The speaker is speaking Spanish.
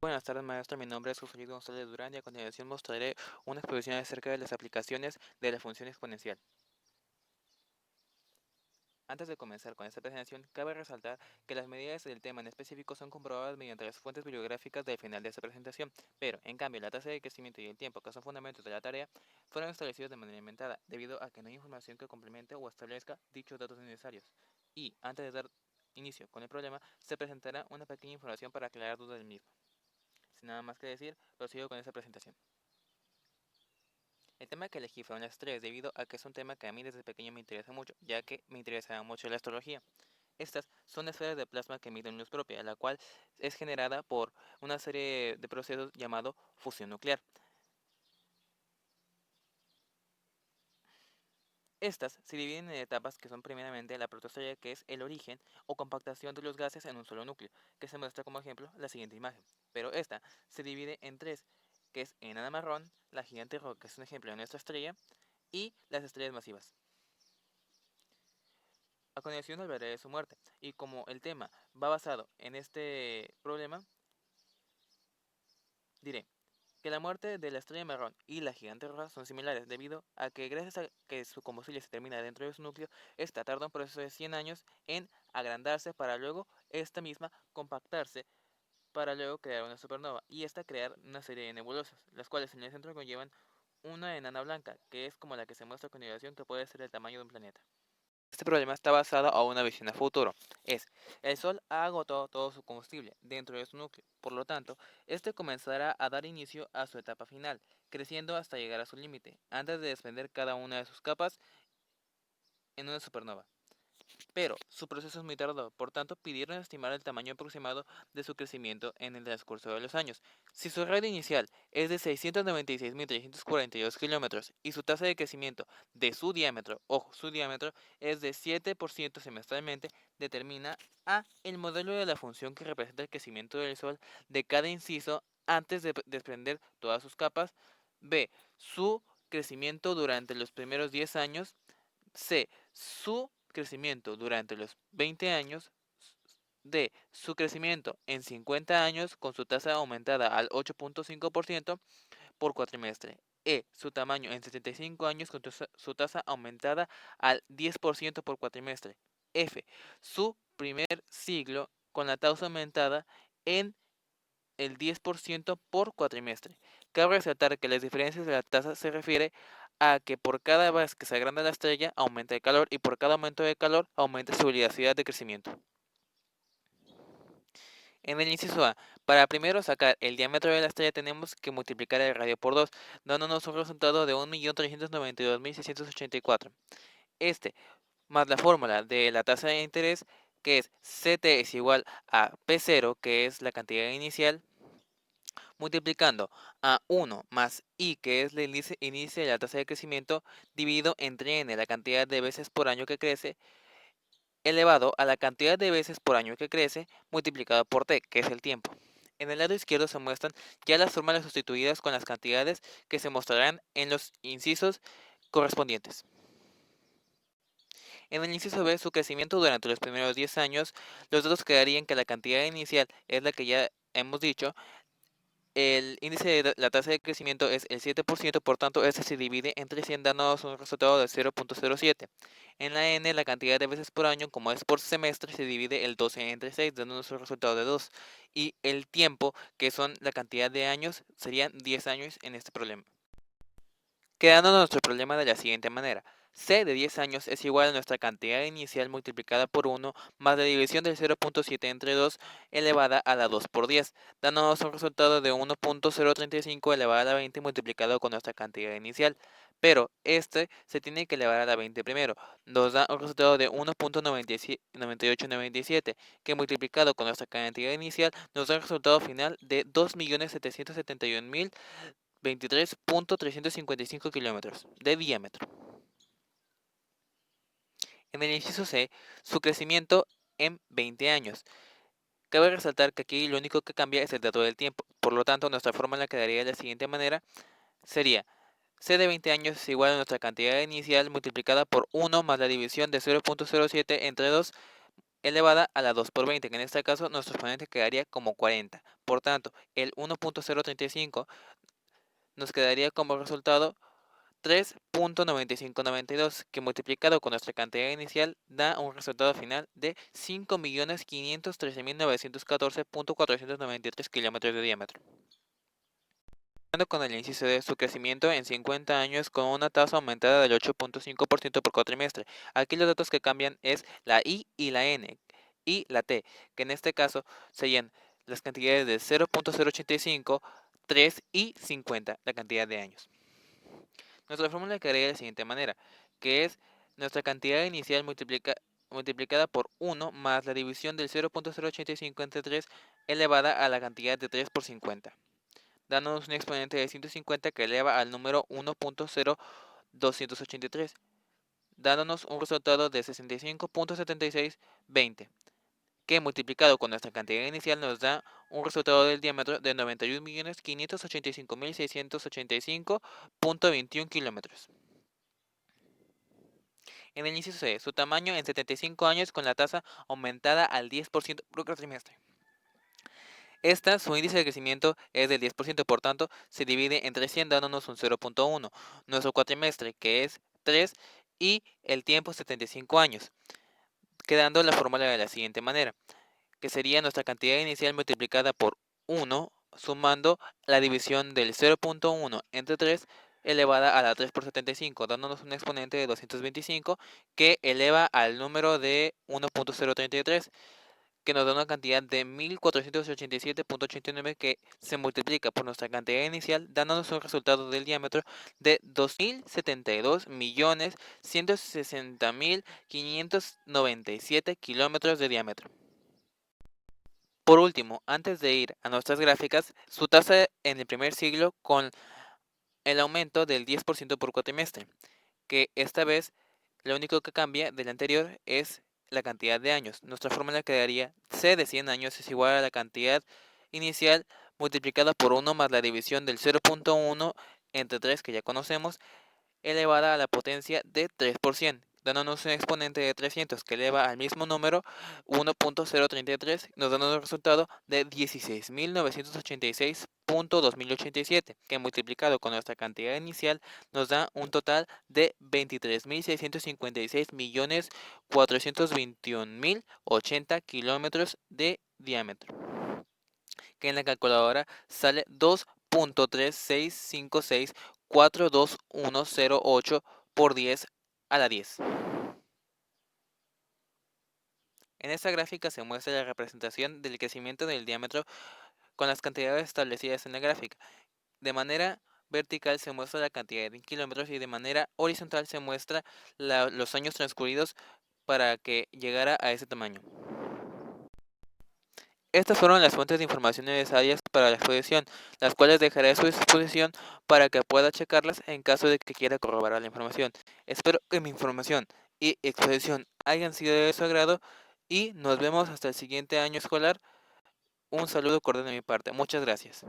Buenas tardes, maestro. Mi nombre es José González Durán y a continuación mostraré una exposición acerca de las aplicaciones de la función exponencial. Antes de comenzar con esta presentación, cabe resaltar que las medidas del tema en específico son comprobadas mediante las fuentes bibliográficas del final de esta presentación, pero, en cambio, la tasa de crecimiento y el tiempo, que son fundamentos de la tarea, fueron establecidos de manera inventada, debido a que no hay información que complemente o establezca dichos datos necesarios. Y, antes de dar inicio con el problema, se presentará una pequeña información para aclarar dudas del mismo. Sin nada más que decir, prosigo con esta presentación. El tema que elegí fueron las estrellas debido a que es un tema que a mí desde pequeño me interesa mucho, ya que me interesaba mucho la astrología. Estas son esferas de plasma que emiten luz propia, la cual es generada por una serie de procesos llamado fusión nuclear. Estas se dividen en etapas que son primeramente la protoestrella, que es el origen o compactación de los gases en un solo núcleo, que se muestra como ejemplo la siguiente imagen. Pero esta se divide en tres, que es enana marrón, la gigante roja, que es un ejemplo de nuestra estrella, y las estrellas masivas. A continuación hablaré de su muerte, y como el tema va basado en este problema, diré que la muerte de la estrella marrón y la gigante roja son similares debido a que gracias a que su combustible se termina dentro de su núcleo, esta tarda un proceso de 100 años en agrandarse para luego esta misma compactarse para luego crear una supernova y esta crear una serie de nebulosas, las cuales en el centro conllevan una enana blanca, que es como la que se muestra a continuación que puede ser el tamaño de un planeta. Este problema está basado a una visión a futuro. El Sol ha agotado todo su combustible dentro de su núcleo, por lo tanto, este comenzará a dar inicio a su etapa final, creciendo hasta llegar a su límite, antes de desprender cada una de sus capas en una supernova. Pero su proceso es muy tardado, por tanto pidieron estimar el tamaño aproximado de su crecimiento en el transcurso de los años. Si su radio inicial es de 696.342 kilómetros y su tasa de crecimiento de su diámetro, ojo, su diámetro es de 7% semestralmente, determina A el modelo de la función que representa el crecimiento del Sol de cada inciso antes de desprender todas sus capas, B su crecimiento durante los primeros 10 años, C su crecimiento durante los 20 años, D su crecimiento en 50 años con su tasa aumentada al 8.5% por cuatrimestre, E su tamaño en 75 años con su tasa aumentada al 10% por cuatrimestre, F su primer siglo con la tasa aumentada en el 10% por cuatrimestre. Cabe resaltar que las diferencias de la tasa se refiere a que por cada vez que se agranda la estrella aumenta el calor y por cada aumento de calor aumenta su velocidad de crecimiento. En el inciso A, para primero sacar el diámetro de la estrella tenemos que multiplicar el radio por 2, dándonos un resultado de 1.392.684. Este, más la fórmula de la tasa de interés, que es CT es igual a P0, que es la cantidad inicial, multiplicando a 1 más i, que es el índice de la tasa de crecimiento, dividido entre n, la cantidad de veces por año que crece, elevado a la cantidad de veces por año que crece, multiplicado por t, que es el tiempo. En el lado izquierdo se muestran ya las fórmulas sustituidas con las cantidades que se mostrarán en los incisos correspondientes. En el inciso B, su crecimiento durante los primeros 10 años, los datos quedarían que la cantidad inicial es la que ya hemos dicho. El índice de la tasa de crecimiento es el 7%, por tanto, este se divide entre 100 dándonos un resultado de 0.07. En la N, la cantidad de veces por año, como es por semestre, se divide el 12 entre 6, dándonos un resultado de 2. Y el tiempo, que son la cantidad de años, serían 10 años en este problema. Quedando nuestro problema de la siguiente manera. C de 10 años es igual a nuestra cantidad inicial multiplicada por 1 más la división del 0.7 entre 2 elevada a la 2 por 10, dándonos un resultado de 1.035 elevada a la 20 multiplicado con nuestra cantidad inicial. Pero este se tiene que elevar a la 20 primero. Nos da un resultado de 1.9897, que multiplicado con nuestra cantidad inicial nos da un resultado final de 2.771.000 23.355 kilómetros de diámetro. En el inciso C, su crecimiento en 20 años. Cabe resaltar que aquí lo único que cambia es el dato del tiempo, por lo tanto nuestra fórmula quedaría de la siguiente manera, sería C de 20 años es igual a nuestra cantidad inicial multiplicada por 1 más la división de 0.07 entre 2 elevada a la 2 por 20, que en este caso nuestro exponente quedaría como 40. Por tanto, el 1.035 nos quedaría como resultado 3.9592, que multiplicado con nuestra cantidad inicial da un resultado final de 5.513.914.493 kilómetros de diámetro. Con el índice de su crecimiento en 50 años con una tasa aumentada del 8.5% por cuatrimestre. Aquí los datos que cambian es la I y la N y la T, que en este caso serían las cantidades de 0.085, 3 y 50, la cantidad de años. Nuestra fórmula quedaría de la siguiente manera, que es nuestra cantidad inicial multiplicada por 1 más la división del 0.085 entre 3 elevada a la cantidad de 3 por 50, dándonos un exponente de 150 que eleva al número 1.0283, dándonos un resultado de 65.7620, que multiplicado con nuestra cantidad inicial nos da un resultado del diámetro de 91.585.685.21 kilómetros. En el inciso C, su tamaño en 75 años con la tasa aumentada al 10% por cuatrimestre. Su índice de crecimiento es del 10%, por tanto, se divide entre 100 dándonos un 0.1. Nuestro cuatrimestre, que es 3, y el tiempo 75 años, quedando la fórmula de la siguiente manera, que sería nuestra cantidad inicial multiplicada por 1, sumando la división del 0.1 entre 3 elevada a la 3 por 75, dándonos un exponente de 225 que eleva al número de 1.033, que nos da una cantidad de 1487.89 que se multiplica por nuestra cantidad inicial, dándonos un resultado del diámetro de 2.072.160.597 kilómetros de diámetro. Por último, antes de ir a nuestras gráficas, su tasa en el primer siglo con el aumento del 10% por cuatrimestre, que esta vez lo único que cambia del anterior es la cantidad de años. Nuestra fórmula quedaría C de 100 años es igual a la cantidad inicial multiplicada por 1 más la división del 0.1 entre 3 que ya conocemos, elevada a la potencia de 3 por 100, dándonos un exponente de 300 que eleva al mismo número 1.033, nos dando un resultado de 16.986.2087, que multiplicado con nuestra cantidad inicial nos da un total de 23.656.421.080 kilómetros de diámetro, que en la calculadora sale 2.365642108 por 10 a la 10. En esta gráfica se muestra la representación del crecimiento del diámetro con las cantidades establecidas en la gráfica. De manera vertical se muestra la cantidad de kilómetros y de manera horizontal se muestra los años transcurridos para que llegara a ese tamaño. Estas fueron las fuentes de información necesarias para la exposición, las cuales dejaré a su disposición para que pueda checarlas en caso de que quiera corroborar la información. Espero que mi información y exposición hayan sido de su agrado y nos vemos hasta el siguiente año escolar. Un saludo cordial de mi parte. Muchas gracias.